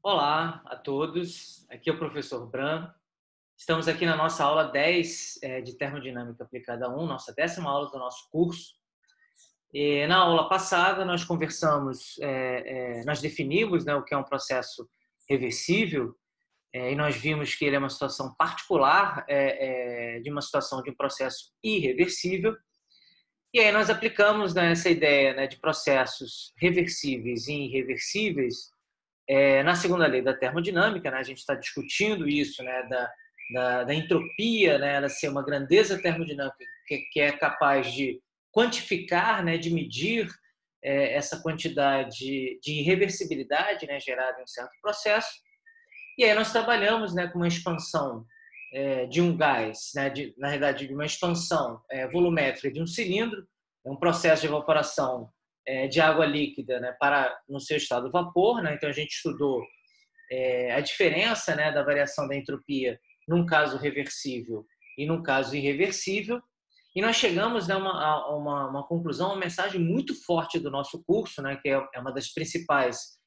Olá a todos, aqui é o professor Bran. Estamos aqui na nossa aula 10 de Termodinâmica Aplicada 1, nossa 10ª aula do nosso curso. E na aula passada nós conversamos, nós definimos, né, o que é um processo reversível, e nós vimos que ele é uma situação particular de uma situação de um processo irreversível. E aí nós aplicamos, né, essa ideia, né, de processos reversíveis e irreversíveis na segunda lei da termodinâmica, né, a gente está discutindo isso, né, da entropia, né, ela ser uma grandeza termodinâmica que é capaz de quantificar, né, de medir essa quantidade de irreversibilidade, né, gerada em um certo processo. E aí nós trabalhamos, né, com uma expansão de um gás, né, na realidade, de uma expansão volumétrica de um cilindro, um processo de evaporação de água líquida, né, para no seu estado vapor, né? Então a gente estudou a diferença, né, da variação da entropia num caso reversível e num caso irreversível, e nós chegamos, né, a uma conclusão, uma mensagem muito forte do nosso curso, né, que é uma das principais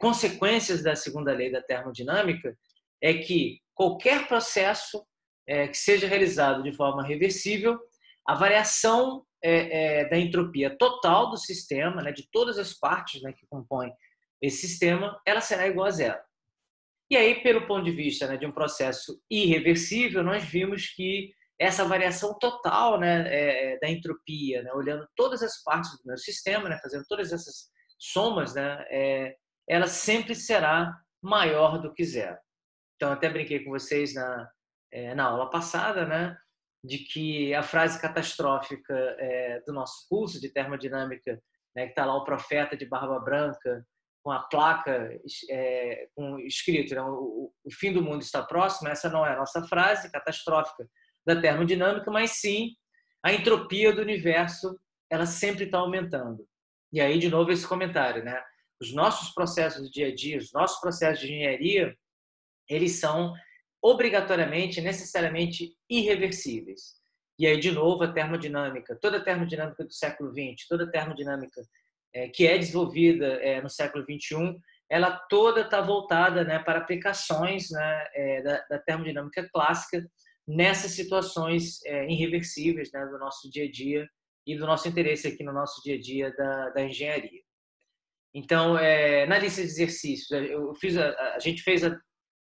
consequências da segunda lei da termodinâmica, é que qualquer processo que seja realizado de forma reversível, a variação da entropia total do sistema, né, de todas as partes, né, que compõem esse sistema, ela será igual a zero. E aí, pelo ponto de vista, né, de um processo irreversível, nós vimos que essa variação total, né, da entropia, né, olhando todas as partes do meu sistema, né, fazendo todas essas somas, né, ela sempre será maior do que zero. Então, até brinquei com vocês na aula passada, né, de que a frase catastrófica do nosso curso de termodinâmica, né, que está lá o profeta de barba branca, com a placa com escrito, né, o fim do mundo está próximo, essa não é a nossa frase catastrófica da termodinâmica, mas sim a entropia do universo, ela sempre está aumentando. E aí, de novo, esse comentário, né? Os nossos processos do dia a dia, os nossos processos de engenharia, eles são obrigatoriamente, necessariamente irreversíveis. E aí, de novo, a termodinâmica, toda a termodinâmica do século XX, toda a termodinâmica que é desenvolvida no século XXI, ela toda está voltada, né, para aplicações, né, da termodinâmica clássica nessas situações irreversíveis, né, do nosso dia a dia e do nosso interesse aqui no nosso dia a dia da engenharia. Então, na lista de exercícios, a gente fez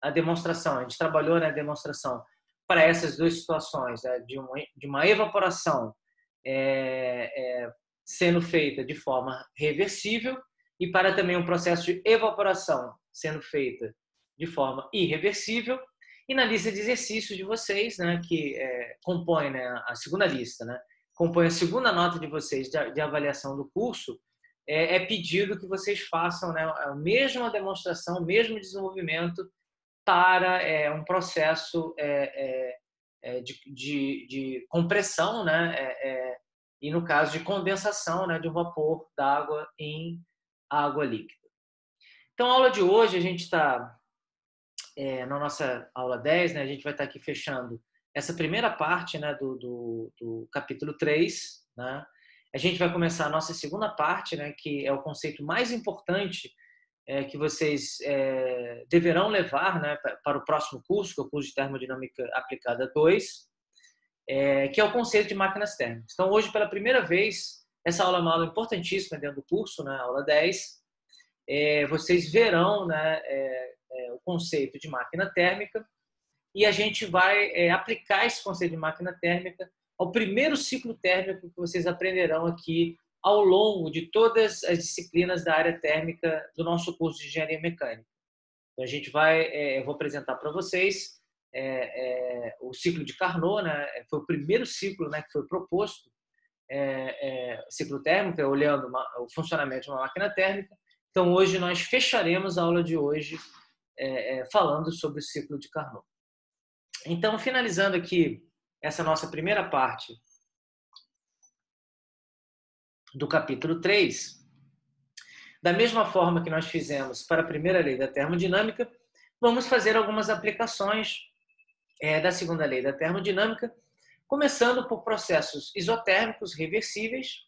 a demonstração, a gente trabalhou na demonstração para essas duas situações, né, de uma evaporação sendo feita de forma reversível e para também um processo de evaporação sendo feita de forma irreversível. E na lista de exercícios de vocês, né, que compõe, né, a segunda lista, né, compõe a segunda nota de vocês de avaliação do curso, pedido que vocês façam, né, a mesma demonstração, o mesmo desenvolvimento para um processo de compressão, né, e no caso de condensação, né, de um vapor d'água em água líquida. Então, a aula de hoje, a gente está, na nossa aula 10, né, a gente vai estar aqui fechando essa primeira parte, né, do capítulo 3, né? A gente vai começar a nossa segunda parte, né, que é o conceito mais importante que vocês deverão levar, né, para o próximo curso, que é o curso de Termodinâmica Aplicada 2, que é o conceito de máquinas térmicas. Então, hoje, pela primeira vez, essa aula é uma aula importantíssima dentro do curso, né, aula 10. Vocês verão, né, o conceito de máquina térmica e a gente vai aplicar esse conceito de máquina térmica ao primeiro ciclo térmico que vocês aprenderão aqui ao longo de todas as disciplinas da área térmica do nosso curso de Engenharia Mecânica. Então, a gente eu vou apresentar para vocês o ciclo de Carnot, né? Foi o primeiro ciclo, né, que foi proposto, ciclo térmico, olhando o funcionamento de uma máquina térmica. Então, hoje nós fecharemos a aula de hoje falando sobre o ciclo de Carnot. Então, finalizando aqui essa nossa primeira parte do capítulo 3, da mesma forma que nós fizemos para a primeira lei da termodinâmica, vamos fazer algumas aplicações da segunda lei da termodinâmica, começando por processos isotérmicos reversíveis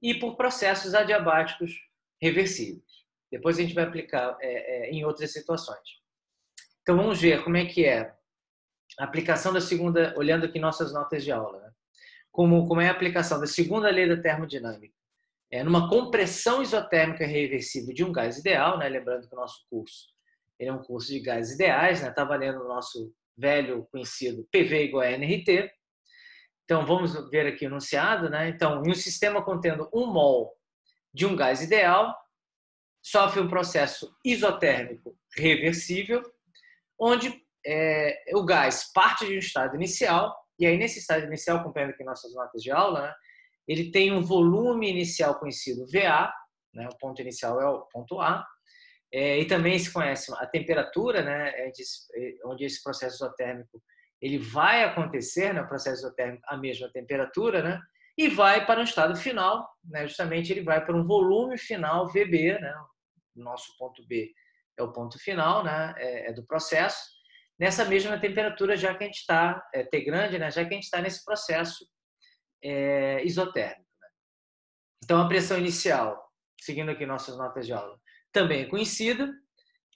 e por processos adiabáticos reversíveis. Depois a gente vai aplicar em outras situações. Então vamos ver como é que é a aplicação da segunda, olhando aqui nossas notas de aula, né? Como é a aplicação da segunda lei da termodinâmica. Numa compressão isotérmica reversível de um gás ideal, né? Lembrando que o nosso curso ele é um curso de gases ideais, né? Está valendo o nosso velho conhecido PV igual a nRT. Então vamos ver aqui o enunciado, né? Então, em um sistema contendo 1 mol de um gás ideal, sofre um processo isotérmico reversível, onde o gás parte de um estado inicial, e aí nesse estado inicial, compreendo aqui nossas notas de aula, né, ele tem um volume inicial conhecido VA, né, o ponto inicial é o ponto A, e também se conhece a temperatura, né, onde esse processo isotérmico ele vai acontecer, né, o processo isotérmico à mesma temperatura, né, e vai para um estado final, né, justamente ele vai para um volume final VB, né, o nosso ponto B é o ponto final, né, do processo, nessa mesma temperatura, já que a gente está, T grande, né, já que a gente está nesse processo isotérmico. Né? Então, a pressão inicial, seguindo aqui nossas notas de aula, também é conhecida,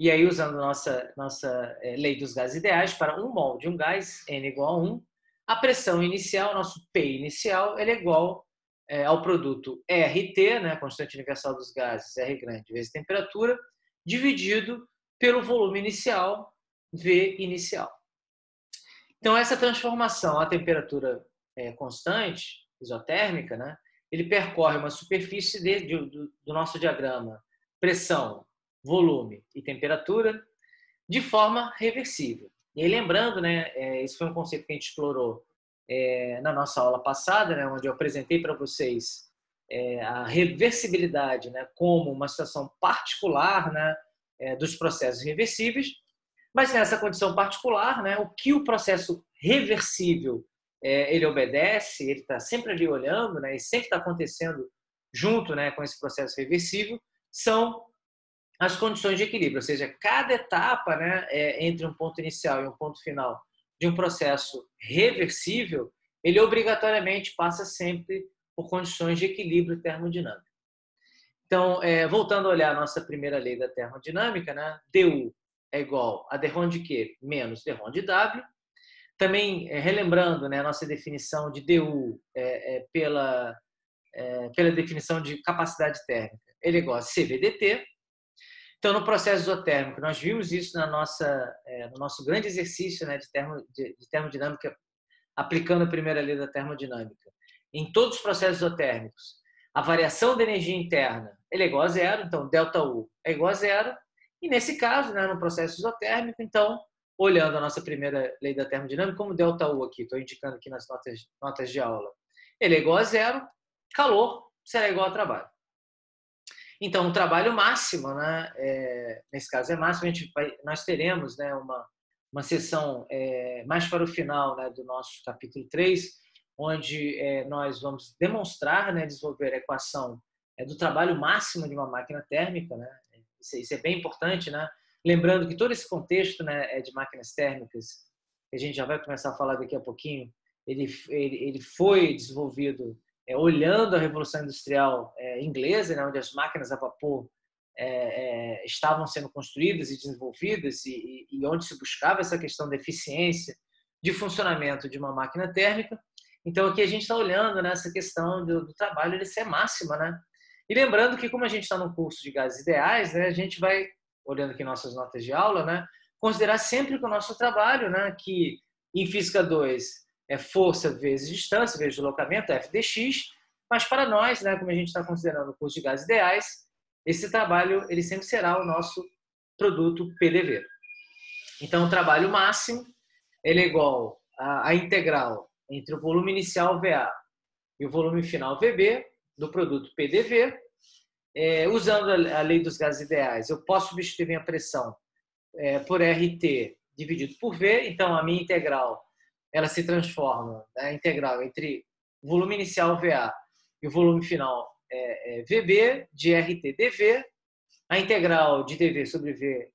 e aí usando nossa lei dos gases ideais, para 1 mol de um gás, N igual a 1, a pressão inicial, nosso P inicial, ele é igual ao produto RT, né, constante universal dos gases, R grande vezes temperatura, dividido pelo volume inicial, V inicial. Então, essa transformação à temperatura constante, isotérmica, né, ele percorre uma superfície do nosso diagrama, pressão, volume e temperatura, de forma reversível. E aí, lembrando, né, esse foi um conceito que a gente explorou na nossa aula passada, né, onde eu apresentei para vocês a reversibilidade, né, como uma situação particular, né, dos processos reversíveis, mas nessa condição particular, né, o que o processo reversível ele obedece, ele está sempre ali olhando, né, e sempre está acontecendo junto, né, com esse processo reversível, são as condições de equilíbrio, ou seja, cada etapa, né, entre um ponto inicial e um ponto final de um processo reversível, ele obrigatoriamente passa sempre por condições de equilíbrio termodinâmico. Então, voltando a olhar a nossa primeira lei da termodinâmica, né, du é igual a d de Q menos d de W. Também, relembrando, né, a nossa definição de du pela definição de capacidade térmica, ele é igual a CVDT. Então, no processo isotérmico, nós vimos isso no nosso grande exercício, né, de termodinâmica, aplicando a primeira lei da termodinâmica. Em todos os processos isotérmicos, a variação da energia interna ele é igual a zero, então ΔU é igual a zero. E nesse caso, né, no processo isotérmico, então, olhando a nossa primeira lei da termodinâmica, como ΔU aqui, estou indicando aqui nas notas de aula, ele é igual a zero, calor será igual a trabalho. Então, o trabalho máximo, né, nesse caso é máximo, nós teremos, né, uma sessão mais para o final, né, do nosso capítulo 3, onde nós vamos demonstrar, né, desenvolver a equação do trabalho máximo de uma máquina térmica. Né? Isso é bem importante. Né? Lembrando que todo esse contexto, né, de máquinas térmicas, que a gente já vai começar a falar daqui a pouquinho, ele foi desenvolvido olhando a Revolução Industrial inglesa, né, onde as máquinas a vapor estavam sendo construídas e desenvolvidas e onde se buscava essa questão da eficiência de funcionamento de uma máquina térmica. Então, aqui a gente está olhando nessa questão do trabalho ele ser máxima. Né? E lembrando que, como a gente está no curso de gases ideais, né, a gente vai, olhando aqui nossas notas de aula, né, considerar sempre que o nosso trabalho, né, que em Física 2 é força vezes distância, vezes deslocamento, Fdx, mas para nós, né, como a gente está considerando o curso de gases ideais, esse trabalho ele sempre será o nosso produto PDV. Então, o trabalho máximo ele é igual à integral entre o volume inicial VA e o volume final VB do produto PDV. Usando a lei dos gases ideais, eu posso substituir minha pressão por RT dividido por V. Então, a minha integral ela se transforma na integral entre o volume inicial VA e o volume final VB de RT dV. A integral de dV sobre V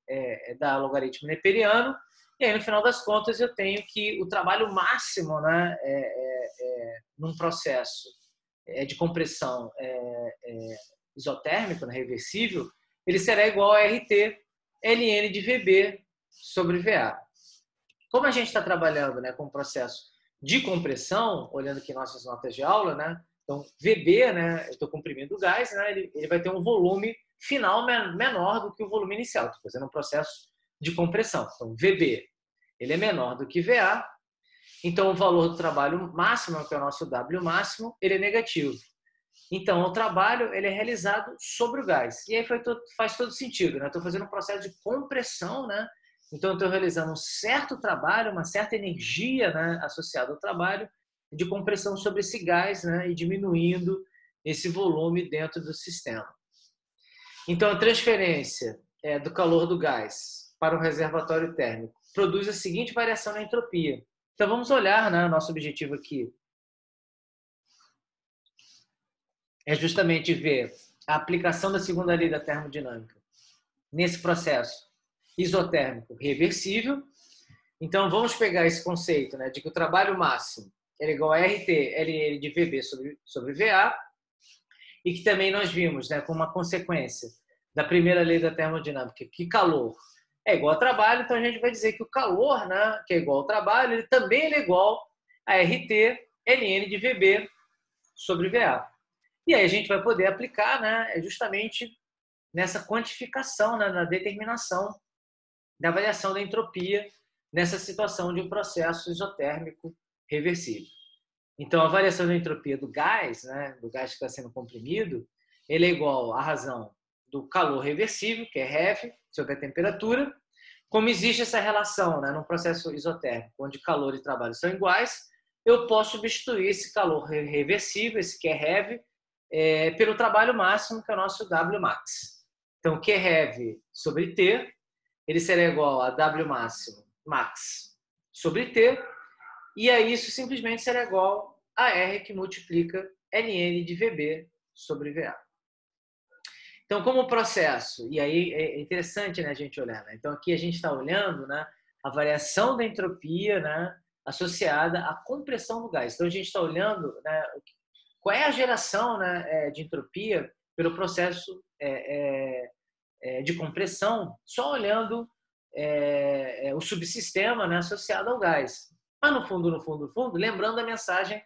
dá logaritmo neperiano. E aí, no final das contas, eu tenho que o trabalho máximo, né, num processo de compressão isotérmico, né, reversível, ele será igual a RT ln de VB sobre VA. Como a gente está trabalhando, né, com o processo de compressão, olhando aqui nossas notas de aula, né, então VB, né, eu estou comprimindo o gás, né, ele vai ter um volume final menor do que o volume inicial. Estou fazendo um processo de compressão. Então, VB ele é menor do que VA, então o valor do trabalho máximo, que é o nosso W máximo, ele é negativo. Então, o trabalho ele é realizado sobre o gás. E aí faz todo sentido, né? Estou fazendo um processo de compressão, né? Então, estou realizando um certo trabalho, uma certa energia, né, associada ao trabalho de compressão sobre esse gás, né, e diminuindo esse volume dentro do sistema. Então, a transferência do calor do gás para o reservatório térmico produz a seguinte variação na entropia. Então, vamos olhar, né, nosso objetivo aqui é justamente ver a aplicação da segunda lei da termodinâmica nesse processo isotérmico reversível. Então, vamos pegar esse conceito, né, de que o trabalho máximo é igual a RT ln de VB sobre VA, e que também nós vimos, né, como uma consequência da primeira lei da termodinâmica, que calor é igual a trabalho, então a gente vai dizer que o calor, né, que é igual ao trabalho, ele também é igual a RT ln de VB sobre VA. E aí a gente vai poder aplicar, né, justamente nessa quantificação, né, na determinação da variação da entropia nessa situação de um processo isotérmico reversível. Então, a variação da entropia do gás, né, do gás que está sendo comprimido, ele é igual à razão do calor reversível, que é REV, sobre a temperatura. Como existe essa relação, né, num processo isotérmico, onde calor e trabalho são iguais, eu posso substituir esse calor reversível, esse QREV, pelo trabalho máximo, que é o nosso W max. Então, QREV sobre T, ele será igual a W máximo max sobre T, e aí isso simplesmente será igual a R que multiplica ln de VB sobre VA. Então, como processo, e aí é interessante, né, a gente olhar, né? Então, aqui a gente está olhando, né, a variação da entropia, né, associada à compressão do gás. Então, a gente está olhando, né, qual é a geração, né, de entropia pelo processo de compressão, só olhando o subsistema, né, associado ao gás. Mas, no fundo, lembrando a mensagem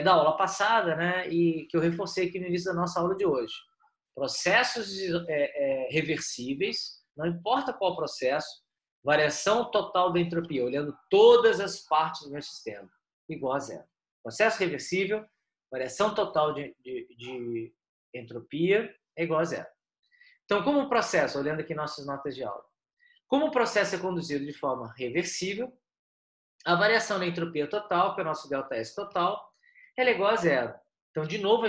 da aula passada, né, e que eu reforcei aqui no início da nossa aula de hoje. Processos reversíveis, não importa qual processo, variação total da entropia, olhando todas as partes do meu sistema, igual a zero. Processo reversível, variação total de entropia é igual a zero. Então, como o processo, olhando aqui nossas notas de aula, como o processo é conduzido de forma reversível, a variação da entropia total, que é o nosso ΔS total, ela é igual a zero. Então, de novo,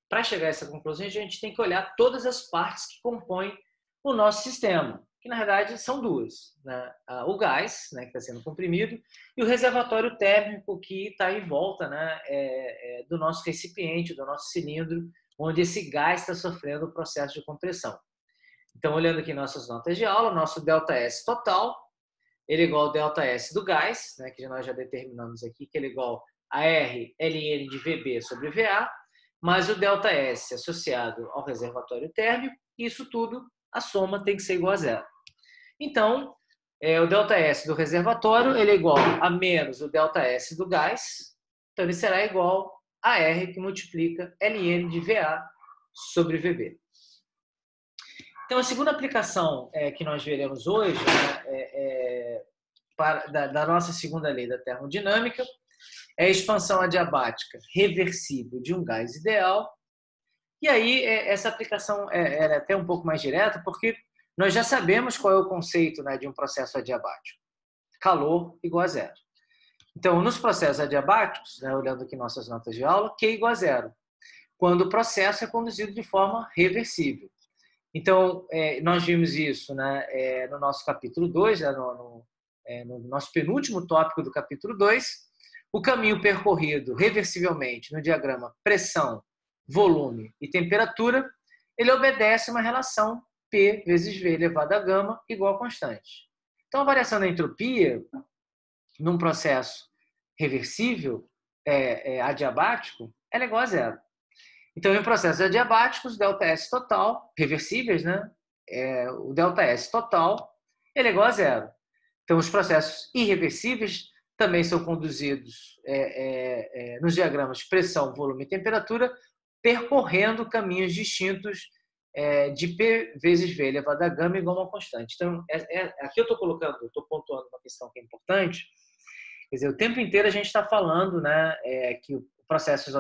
para chegar a essa conclusão, a gente tem que olhar todas as partes que compõem o nosso sistema, que na verdade são duas, né? O gás, né, que está sendo comprimido, e o reservatório térmico que está em volta, né, do nosso recipiente, do nosso cilindro, onde esse gás está sofrendo o processo de compressão. Então, olhando aqui nossas notas de aula, nosso ΔS total, ele é igual ao ΔS do gás, né, que nós já determinamos aqui, que ele é igual a R ln de VB sobre VA, mais o ΔS associado ao reservatório térmico, e isso tudo, a soma tem que ser igual a zero. Então, o ΔS do reservatório ele é igual a menos o ΔS do gás, então ele será igual a R que multiplica ln de VA sobre VB. Então, a segunda aplicação que nós veremos hoje, né, da nossa segunda lei da termodinâmica, é a expansão adiabática reversível de um gás ideal. E aí, essa aplicação é até um pouco mais direta, porque nós já sabemos qual é o conceito, né, de um processo adiabático. Calor igual a zero. Então, nos processos adiabáticos, né, olhando aqui nossas notas de aula, Q igual a zero, quando o processo é conduzido de forma reversível. Então, nós vimos isso, né, no nosso capítulo 2, né, no nosso penúltimo tópico do capítulo 2, o caminho percorrido reversivelmente no diagrama pressão, volume e temperatura, ele obedece uma relação P vezes V elevado a gama igual a constante. Então, a variação da entropia num processo reversível adiabático, ela é igual a zero. Então, em processos adiabáticos, ΔS total, reversíveis, né? O ΔS total ele é igual a zero. Então, os processos irreversíveis também são conduzidos nos diagramas de pressão, volume e temperatura, percorrendo caminhos distintos de P vezes V elevado a gama igual a uma constante. Então, aqui eu estou pontuando uma questão que é importante. Quer dizer, o tempo inteiro a gente está falando, né, que o processo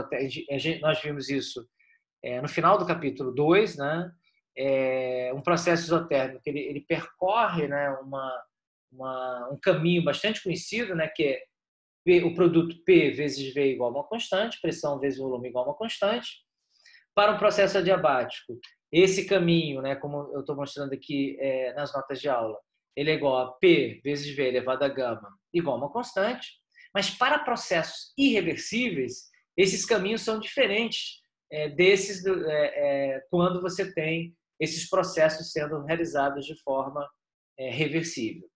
nós vimos isso no final do capítulo 2, né, um processo isotérmico, ele percorre, né, um caminho bastante conhecido, né, que é o produto P vezes V igual a uma constante, pressão vezes volume igual a uma constante. Para um processo adiabático, esse caminho, né, como eu estou mostrando aqui nas notas de aula, ele é igual a P vezes V elevado a gama igual a uma constante. Mas para processos irreversíveis, esses caminhos são diferentes desses quando você tem esses processos sendo realizados de forma reversível.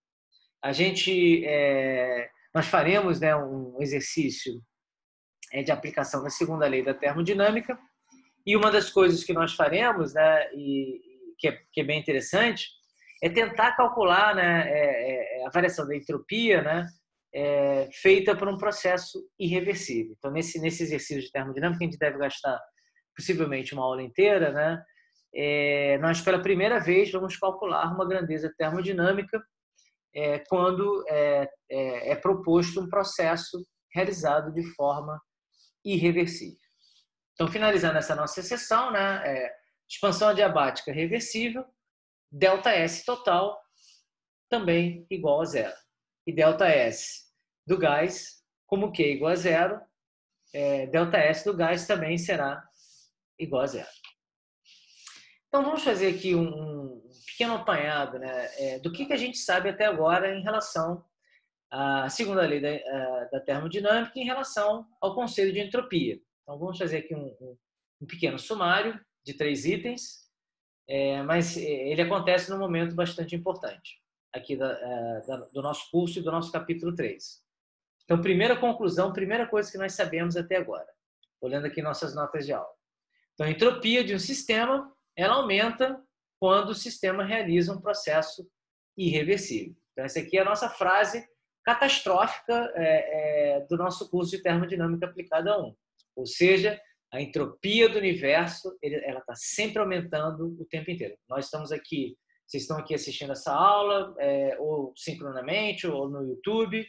Nós faremos, né, um exercício de aplicação da segunda lei da termodinâmica, e uma das coisas que nós faremos, né, que é bem interessante, é tentar calcular, né, a variação da entropia, né, feita por um processo irreversível. Então, nesse exercício de termodinâmica, a gente deve gastar possivelmente uma aula inteira, né, nós, pela primeira vez, vamos calcular uma grandeza termodinâmica quando é proposto um processo realizado de forma irreversível. Então, finalizando essa nossa sessão, né, expansão adiabática reversível, ΔS total também igual a zero. E ΔS do gás, como Q igual a zero, ΔS do gás também será igual a zero. Então, vamos fazer aqui um pequeno apanhado, né, do que a gente sabe até agora em relação à segunda lei da termodinâmica em relação ao conceito de entropia. Então, vamos fazer aqui um pequeno sumário de 3 itens, mas ele acontece num momento bastante importante aqui do nosso curso e do nosso capítulo 3. Então, primeira conclusão, primeira coisa que nós sabemos até agora, olhando aqui nossas notas de aula. Então, a entropia de um sistema, ela aumenta quando o sistema realiza um processo irreversível. Então, essa aqui é a nossa frase catastrófica do nosso curso de termodinâmica aplicada 1. Ou seja, a entropia do universo ela está sempre aumentando o tempo inteiro. Nós estamos aqui, vocês estão aqui assistindo essa aula, ou sincronamente, ou no YouTube.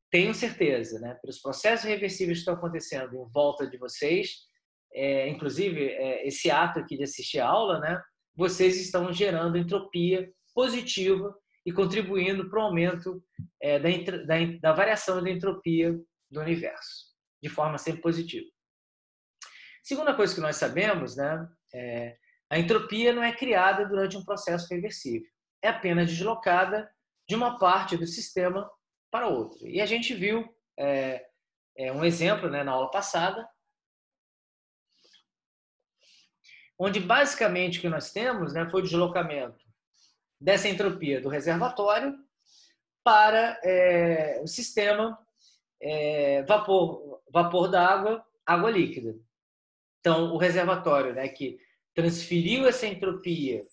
Tenho certeza, né, pelos processos reversíveis que estão acontecendo em volta de vocês, inclusive esse ato aqui de assistir a aula, né, vocês estão gerando entropia positiva e contribuindo para o aumento da variação da entropia do universo, de forma sempre positiva. Segunda coisa que nós sabemos, né, a entropia não é criada durante um processo reversível, é apenas deslocada de uma parte do sistema para outra. E a gente viu um exemplo, né, na aula passada, onde basicamente o que nós temos, né, foi o deslocamento dessa entropia do reservatório para o sistema vapor da água líquida. Então, o reservatório, né, que transferiu essa entropia,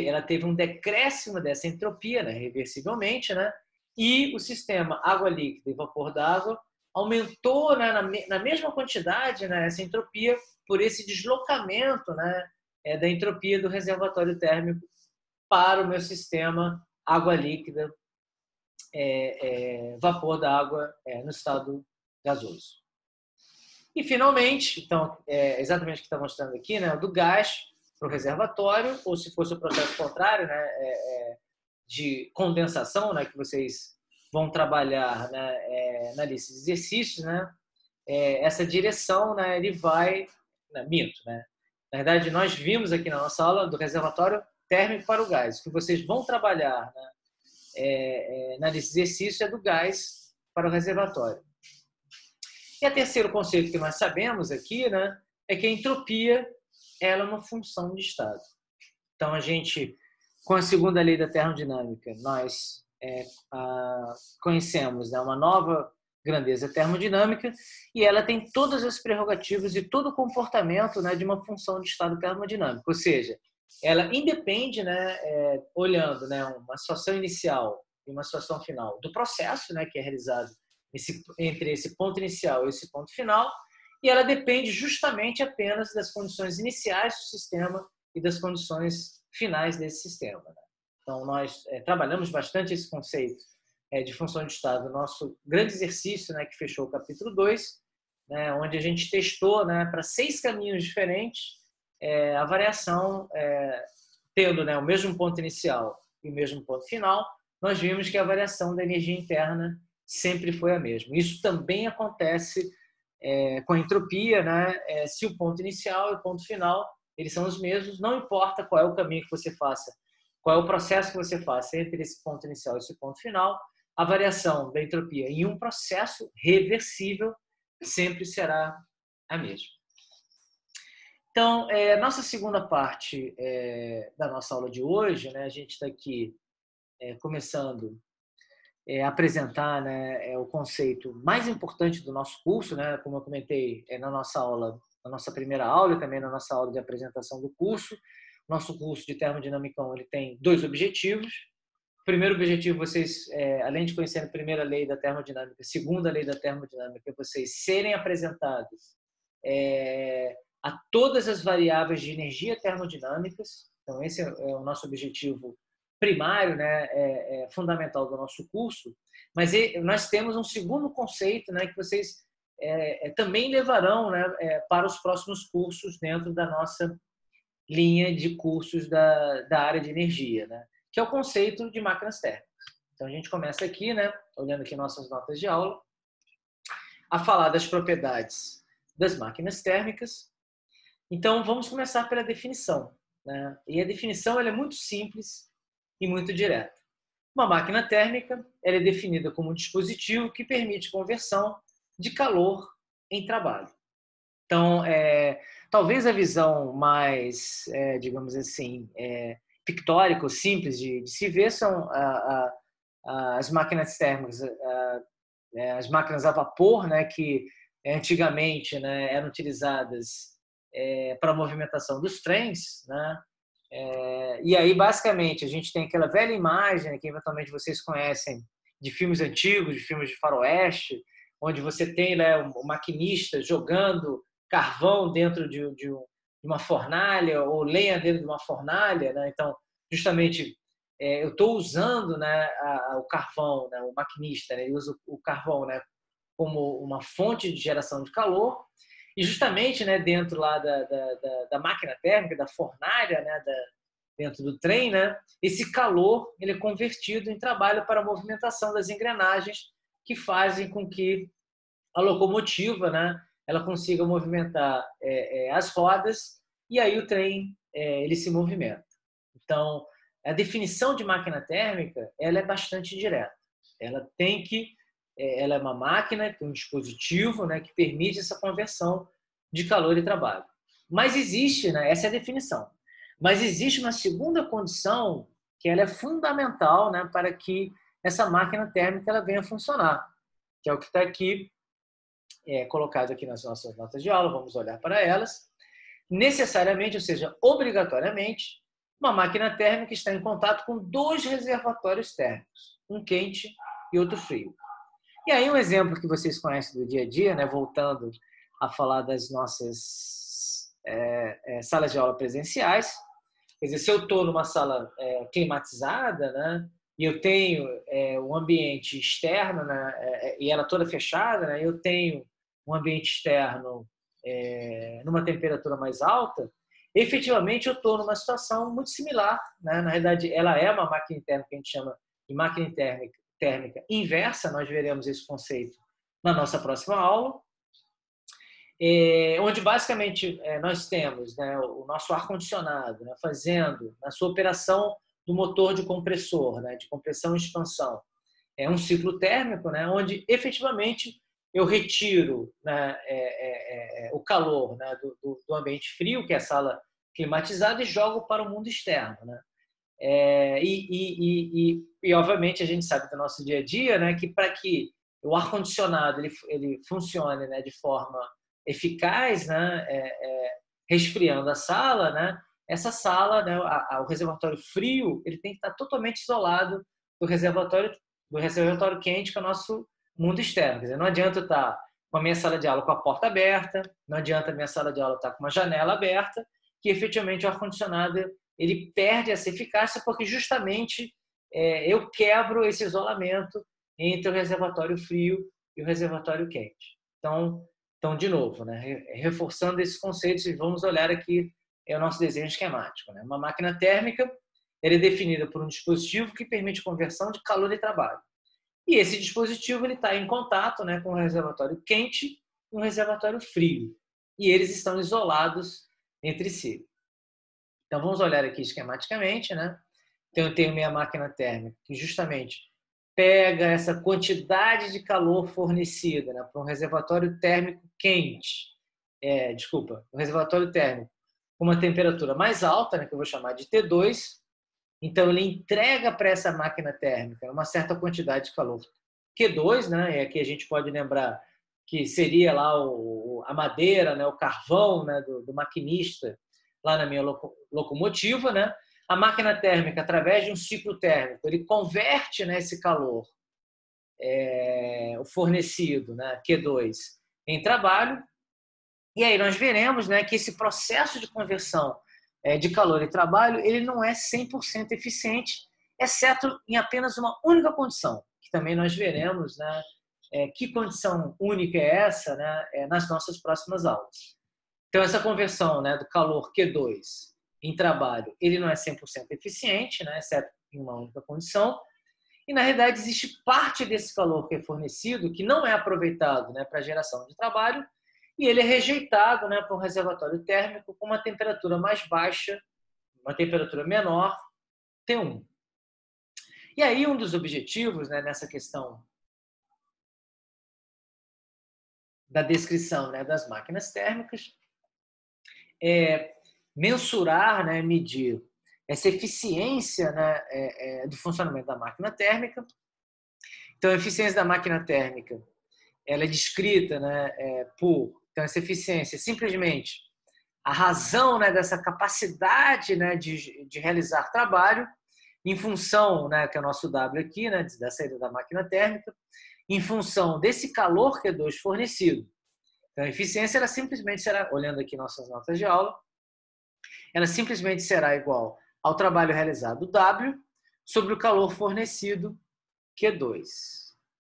ela teve um decréscimo dessa entropia, né, reversivelmente, né, e o sistema água líquida e vapor d'água aumentou, né, na mesma quantidade, né, essa entropia por esse deslocamento, né, da entropia do reservatório térmico para o meu sistema água líquida, vapor d'água no estado gasoso. E, finalmente, então, exatamente o que está mostrando aqui, né, do gás para o reservatório, ou se fosse o processo contrário, né, de condensação, né, que vocês vão trabalhar, né, na lista de exercícios, né, essa direção, né, ele vai... minto, né? Na verdade, nós vimos aqui na nossa aula do reservatório térmico para o gás. O que vocês vão trabalhar, né, na lista de exercícios é do gás para o reservatório. E o terceiro conceito que nós sabemos aqui, né, é que a entropia ela é uma função de estado. Então, a gente, com a segunda lei da termodinâmica, nós conhecemos, né, uma nova grandeza termodinâmica, e ela tem todas as prerrogativas e todo o comportamento, né, de uma função de estado termodinâmico, ou seja, ela independe, né, olhando, né, uma situação inicial e uma situação final do processo, né, que é realizado entre esse ponto inicial e esse ponto final, e ela depende justamente apenas das condições iniciais do sistema e das condições finais desse sistema, né? Então, nós trabalhamos bastante esse conceito de função de estado no nosso grande exercício, né, que fechou o capítulo 2, né, onde a gente testou, né, para 6 caminhos diferentes a variação, tendo, né, o mesmo ponto inicial e o mesmo ponto final, nós vimos que a variação da energia interna sempre foi a mesma. Isso também acontece com a entropia, né? Se o ponto inicial e o ponto final eles são os mesmos, não importa qual é o caminho que você faça, qual é o processo que você faça entre esse ponto inicial e esse ponto final, a variação da entropia em um processo reversível sempre será a mesma. Então, nossa segunda parte da nossa aula de hoje, né, a gente está aqui começando a apresentar, né, o conceito mais importante do nosso curso, né, como eu comentei na nossa aula, na nossa primeira aula e também na nossa aula de apresentação do curso. Nosso curso de Termodinâmica 1 ele tem 2 objetivos. O primeiro objetivo, vocês, além de conhecerem a primeira lei da termodinâmica, a segunda lei da termodinâmica, é vocês serem apresentados a todas as variáveis de energia termodinâmicas. Então, esse é o nosso objetivo primário, né, fundamental do nosso curso. Mas nós temos um segundo conceito, né, que vocês também levarão, né, para os próximos cursos dentro da nossa linha de cursos da área de energia, né, que é o conceito de máquinas térmicas. Então, a gente começa aqui, né, olhando aqui nossas notas de aula, a falar das propriedades das máquinas térmicas. Então, vamos começar pela definição, né? E a definição ela é muito simples e muito direta. Uma máquina térmica ela é definida como um dispositivo que permite conversão de calor em trabalho. Então, talvez a visão mais, digamos assim, pictórica ou simples de se ver são as máquinas térmicas, as máquinas a vapor, né, que antigamente, né, eram utilizadas para a movimentação dos trens, né? E aí, basicamente, a gente tem aquela velha imagem que eventualmente vocês conhecem de filmes antigos, de filmes de faroeste, onde você tem, né, o maquinista jogando carvão dentro de uma fornalha ou lenha dentro de uma fornalha, né? Então, justamente, eu estou usando, né, o carvão, né, o maquinista, né, ele usa o carvão, né, como uma fonte de geração de calor. E justamente, né, dentro lá da máquina térmica, da fornalha, né, dentro do trem, né, esse calor ele é convertido em trabalho para a movimentação das engrenagens que fazem com que a locomotiva, né, ela consiga movimentar as rodas e aí o trem ele se movimenta. Então, a definição de máquina térmica ela é bastante direta. Ela é uma máquina, um dispositivo, né, que permite essa conversão de calor e trabalho. Mas existe, né, essa é a definição. Mas existe uma segunda condição que ela é fundamental, né, para que essa máquina térmica ela venha a funcionar, que é o que está aqui colocado aqui nas nossas notas de aula. Vamos olhar para elas. Necessariamente, ou seja, obrigatoriamente, uma máquina térmica está em contato com 2 reservatórios térmicos, um quente e outro frio. E aí um exemplo que vocês conhecem do dia a dia, né, voltando a falar das nossas salas de aula presenciais. Quer dizer, se eu estou numa sala climatizada, né, e eu tenho um ambiente externo, né, e ela toda fechada, né, eu tenho um ambiente externo numa temperatura mais alta, efetivamente eu estou numa situação muito similar, né? Na realidade, ela é uma máquina térmica que a gente chama de máquina térmica inversa. Nós veremos esse conceito na nossa próxima aula, onde basicamente nós temos, né, o nosso ar-condicionado, né, fazendo a sua operação do motor de compressor, né, de compressão e expansão. É um ciclo térmico, né, onde efetivamente eu retiro, né, o calor, né, do ambiente frio, que é a sala climatizada, e jogo para o mundo externo, né? E obviamente a gente sabe do nosso dia a dia, né, que para que o ar-condicionado ele funcione, né, de forma eficaz, né, resfriando a sala, né, essa sala, né, o reservatório frio, ele tem que estar totalmente isolado do reservatório quente, que é o nosso mundo externo. Quer dizer, não adianta eu estar com a minha sala de aula com a porta aberta, não adianta a minha sala de aula estar com uma janela aberta, que efetivamente o ar-condicionado ele perde essa eficácia, porque justamente eu quebro esse isolamento entre o reservatório frio e o reservatório quente. Então de novo, né, reforçando esses conceitos, e vamos olhar aqui o nosso desenho esquemático. Né? Uma máquina térmica é definida por um dispositivo que permite conversão de calor e trabalho. E esse dispositivo está em contato, né, com o reservatório quente e um reservatório frio. E eles estão isolados entre si. Então, vamos olhar aqui esquematicamente. Né? Então, eu tenho minha máquina térmica, que justamente pega essa quantidade de calor fornecida, né, para um reservatório térmico quente. Um reservatório térmico com uma temperatura mais alta, né, que eu vou chamar de T2. Então, ele entrega para essa máquina térmica uma certa quantidade de calor Q2, né? E aqui a gente pode lembrar que seria lá a madeira, né? O carvão, né? do maquinista lá na minha locomotiva, né? A máquina térmica, através de um ciclo térmico, ele converte, né, esse calor o fornecido, né, Q2, em trabalho. E aí nós veremos, né, que esse processo de conversão de calor e trabalho ele não é 100% eficiente, exceto em apenas uma única condição, que também nós veremos, né, que condição única é essa, né, nas nossas próximas aulas. Então, essa conversão, né, do calor Q2 em trabalho, ele não é 100% eficiente, né, exceto em uma única condição. E, na realidade, existe parte desse calor que é fornecido que não é aproveitado, né, para a geração de trabalho, e ele é rejeitado, né, para um reservatório térmico com uma temperatura mais baixa, uma temperatura menor, T1. E aí, um dos objetivos, né, nessa questão da descrição, né, das máquinas térmicas é mensurar, né, medir essa eficiência, né, do funcionamento da máquina térmica. Então, a eficiência da máquina térmica ela é descrita, né, então, essa eficiência é simplesmente a razão, né, dessa capacidade, né, de realizar trabalho em função, né, que é o nosso W aqui, né, da saída da máquina térmica, em função desse calor Q2 fornecido. Então, a eficiência ela simplesmente será, olhando aqui nossas notas de aula, ela simplesmente será igual ao trabalho realizado W sobre o calor fornecido Q2.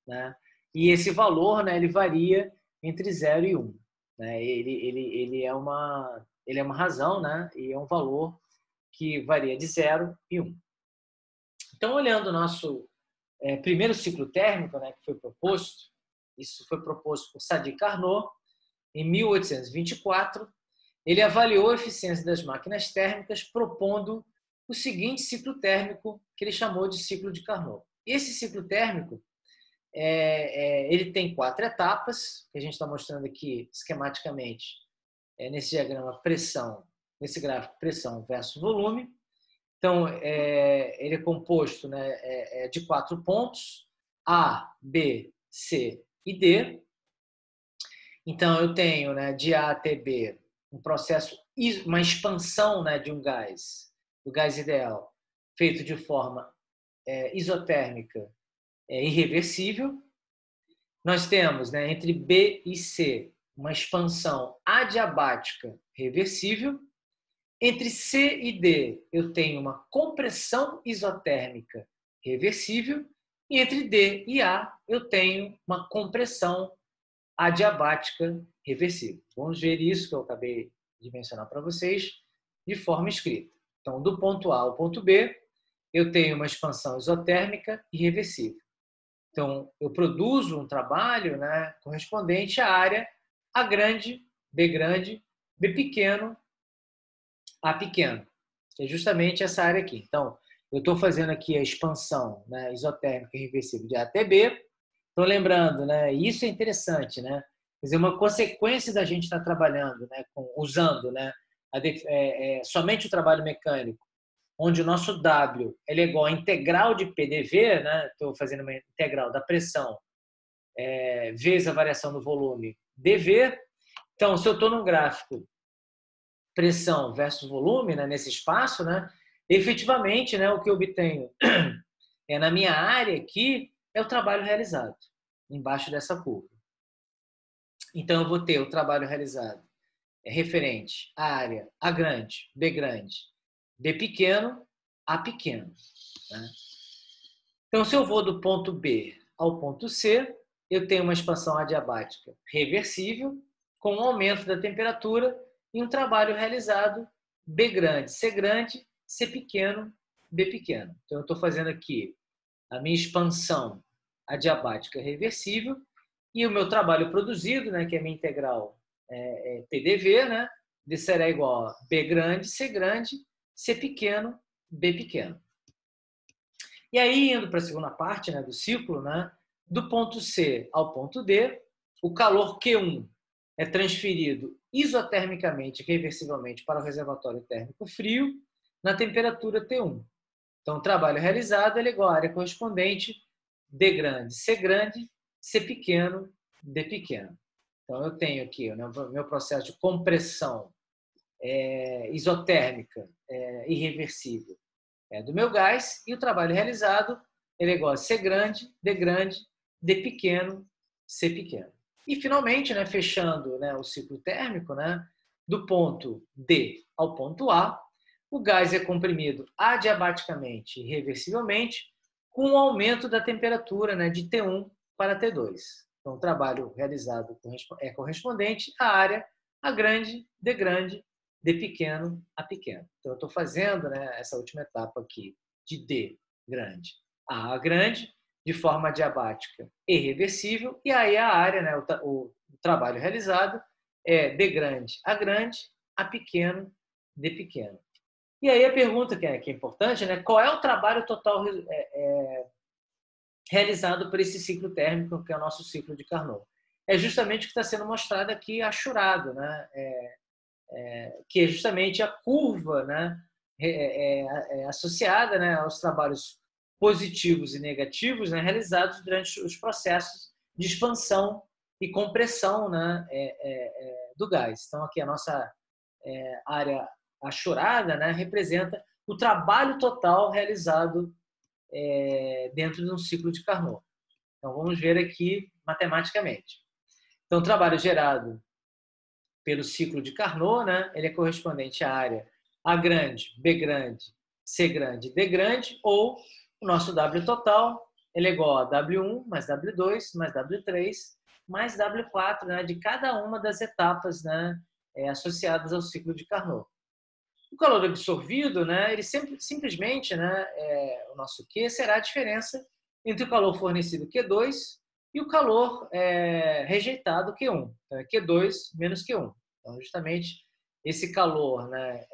Né? E esse valor, né, ele varia entre 0 e 1. Né? Ele é uma razão, né? E é um valor que varia de 0 e 1. Então, olhando o nosso primeiro ciclo térmico, né, que foi proposto, isso foi proposto por Sadi Carnot, em 1824, ele avaliou a eficiência das máquinas térmicas propondo o seguinte ciclo térmico que ele chamou de ciclo de Carnot. Esse ciclo térmico ele tem 4 etapas, que a gente está mostrando aqui esquematicamente nesse diagrama pressão, nesse gráfico pressão versus volume. Então, ele é composto, né, de 4 pontos, A, B, C e D. Então, eu tenho, né, de A até B um processo, uma expansão, né, de um gás, do gás ideal, feito de forma isotérmica irreversível. Nós temos, né, entre B e C uma expansão adiabática reversível. Entre C e D eu tenho uma compressão isotérmica reversível. E entre D e A eu tenho uma compressão adiabática reversível. Vamos ver isso que eu acabei de mencionar para vocês de forma escrita. Então, do ponto A ao ponto B, eu tenho uma expansão isotérmica irreversível. Então, eu produzo um trabalho, né, correspondente à área A grande, B pequeno, A pequeno. É justamente essa área aqui. Então, eu estou fazendo aqui a expansão, né, isotérmica irreversível de A até B. Estou lembrando, né, isso é interessante, né? Quer dizer, uma consequência da gente estar trabalhando, né, usando, né, somente o trabalho mecânico, onde o nosso W ele é igual a integral de PDV, né? Estou fazendo uma integral da pressão vezes a variação do volume dV. Então, se eu estou num gráfico pressão versus volume, né, nesse espaço, né, efetivamente, né, o que eu obtenho na minha área aqui é o trabalho realizado, embaixo dessa curva. Então, eu vou ter o trabalho realizado referente à área A grande, B pequeno, A pequeno. Né? Então, se eu vou do ponto B ao ponto C, eu tenho uma expansão adiabática reversível, com um aumento da temperatura e um trabalho realizado B grande, C pequeno, B pequeno. Então, eu estou fazendo aqui a minha expansão adiabática reversível e o meu trabalho produzido, né, que é a minha integral PDV, né, será igual a B grande, C pequeno, B pequeno. E aí, indo para a segunda parte, né, do ciclo, né, do ponto C ao ponto D, o calor Q1 é transferido isotermicamente, reversivelmente para o reservatório térmico frio, na temperatura T1. Então, o trabalho realizado é igual à área correspondente D grande, C pequeno, D pequeno. Então, eu tenho aqui o meu processo de compressão isotérmica irreversível do meu gás, e o trabalho realizado é igual a C grande, D pequeno, C pequeno. E, finalmente, né, fechando, né, o ciclo térmico, né, do ponto D ao ponto A, o gás é comprimido adiabaticamente e reversivelmente com o aumento da temperatura, né, de T1 para T2. Então, o trabalho realizado é correspondente à área A grande, D pequeno, A pequeno. Então, eu estou fazendo, né, essa última etapa aqui de D grande a grande, de forma adiabática e reversível, e aí a área, né, o trabalho realizado é D grande, A pequeno, D pequeno. E aí a pergunta que é importante, né, qual é o trabalho total realizado por esse ciclo térmico, que é o nosso ciclo de Carnot? É justamente o que está sendo mostrado aqui, achurado, né? Que é justamente a curva, né, associada, né, aos trabalhos positivos e negativos, né, realizados durante os processos de expansão e compressão, né, do gás. Então, aqui a nossa área achurada, né, representa o trabalho total realizado dentro de um ciclo de Carnot. Então, vamos ver aqui matematicamente. Então, o trabalho gerado pelo ciclo de Carnot, né, ele é correspondente à área A grande, B grande, C grande, D grande, ou o nosso W total ele é igual a W1 mais W2 mais W3 mais W4, né, de cada uma das etapas, né, associadas ao ciclo de Carnot. O calor absorvido, né, ele simplesmente, né, o nosso Q será a diferença entre o calor fornecido Q2 e o calor rejeitado Q1. Então, é Q2 menos Q1. Então, justamente, esse calor, né,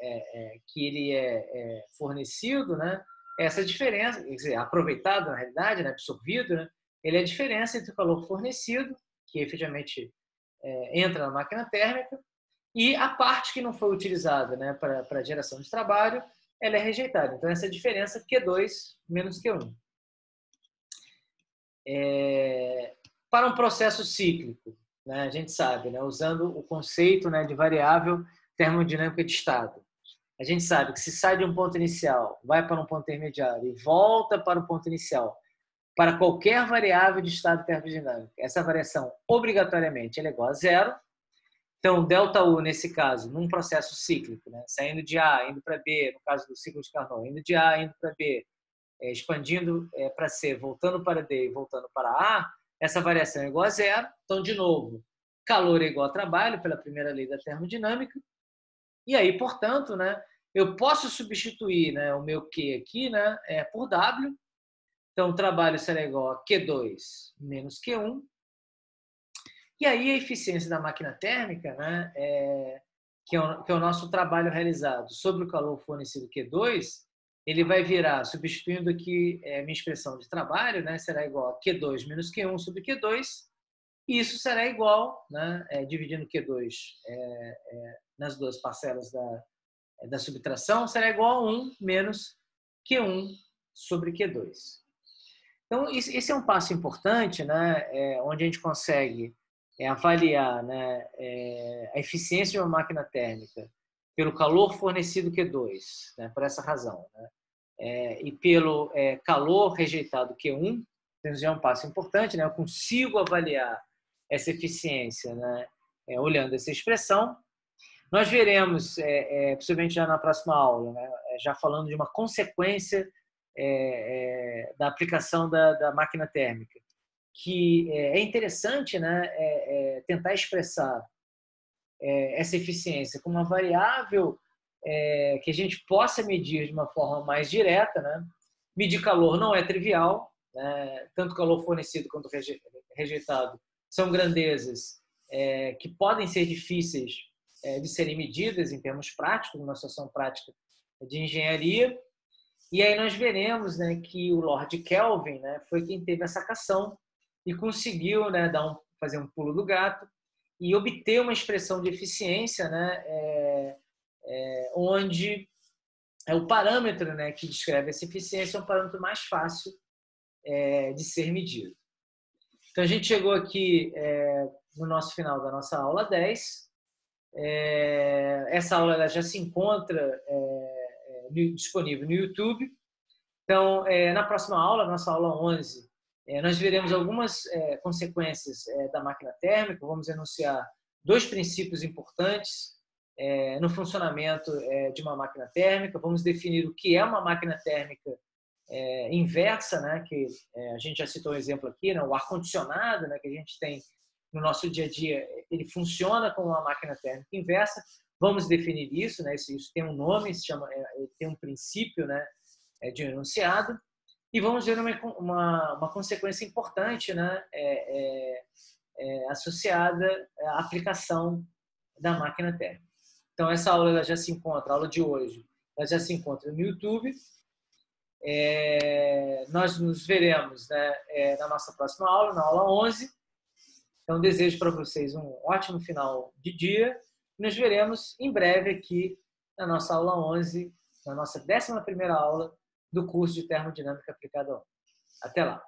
que ele é fornecido, né, essa diferença, quer dizer, aproveitado, na realidade, né, absorvido, né, ele é a diferença entre o calor fornecido, que efetivamente entra na máquina térmica, e a parte que não foi utilizada, né, para geração de trabalho, ela é rejeitada. Então, essa é a diferença Q2 menos Q1. Para um processo cíclico, né, a gente sabe, né, usando o conceito, né, de variável termodinâmica de estado, a gente sabe que se sai de um ponto inicial, vai para um ponto intermediário e volta para o ponto inicial, para qualquer variável de estado termodinâmico, essa variação obrigatoriamente é igual a zero. Então, ΔU, nesse caso, num processo cíclico, né, saindo de A, indo para B, no caso do ciclo de Carnot, indo de A, indo para B, expandindo para C, voltando para D e voltando para A, essa variação é igual a zero. Então, de novo, calor é igual a trabalho, pela primeira lei da termodinâmica. E aí, portanto, né, eu posso substituir, né, o meu Q aqui, né, por W. Então, o trabalho será igual a Q2 menos Q1. E aí a eficiência da máquina térmica, né, que é o nosso trabalho realizado sobre o calor fornecido Q2, ele vai virar, substituindo aqui minha expressão de trabalho, né, será igual a Q2 menos Q1 sobre Q2, e isso será igual, né, dividindo Q2 nas duas parcelas da subtração, será igual a 1 menos Q1 sobre Q2. Então, esse é um passo importante, né, onde a gente consegue avaliar, né, a eficiência de uma máquina térmica pelo calor fornecido Q2, né, por essa razão, né, e pelo calor rejeitado Q1, então já é um passo importante, né, eu consigo avaliar essa eficiência, né, olhando essa expressão. Nós veremos, possivelmente já na próxima aula, né, já falando de uma consequência da aplicação da máquina térmica, que é interessante, né, tentar expressar essa eficiência como uma variável que a gente possa medir de uma forma mais direta, né? Medir calor não é trivial, né? Tanto calor fornecido quanto rejeitado são grandezas que podem ser difíceis de serem medidas em termos práticos, numa situação prática de engenharia. E aí nós veremos, né, que o Lord Kelvin, né, foi quem teve essa sacação e conseguiu, né, fazer um pulo do gato e obter uma expressão de eficiência, né, onde o parâmetro, né, que descreve essa eficiência é um parâmetro mais fácil de ser medido. Então a gente chegou aqui no nosso final da nossa aula 10. Essa aula ela já se encontra disponível no YouTube. Então, na próxima aula, nossa aula 11, nós veremos algumas consequências da máquina térmica. Vamos enunciar 2 princípios importantes no funcionamento de uma máquina térmica. Vamos definir o que é uma máquina térmica inversa, né? Que a gente já citou um exemplo aqui, né? O ar-condicionado, né? Que a gente tem no nosso dia a dia, ele funciona como uma máquina térmica inversa. Vamos definir isso, né? Isso tem um nome, se chama, tem um princípio, né? De um enunciado, e vamos ver uma consequência importante, né, associada à aplicação da máquina térmica. Então, essa aula ela já se encontra, a aula de hoje, ela já se encontra no YouTube. Nós nos veremos, né, na nossa próxima aula, na aula 11. Então, desejo para vocês um ótimo final de dia. Nos veremos em breve aqui na nossa aula 11, na nossa 11ª aula do curso de Termodinâmica Aplicada 1. Até lá!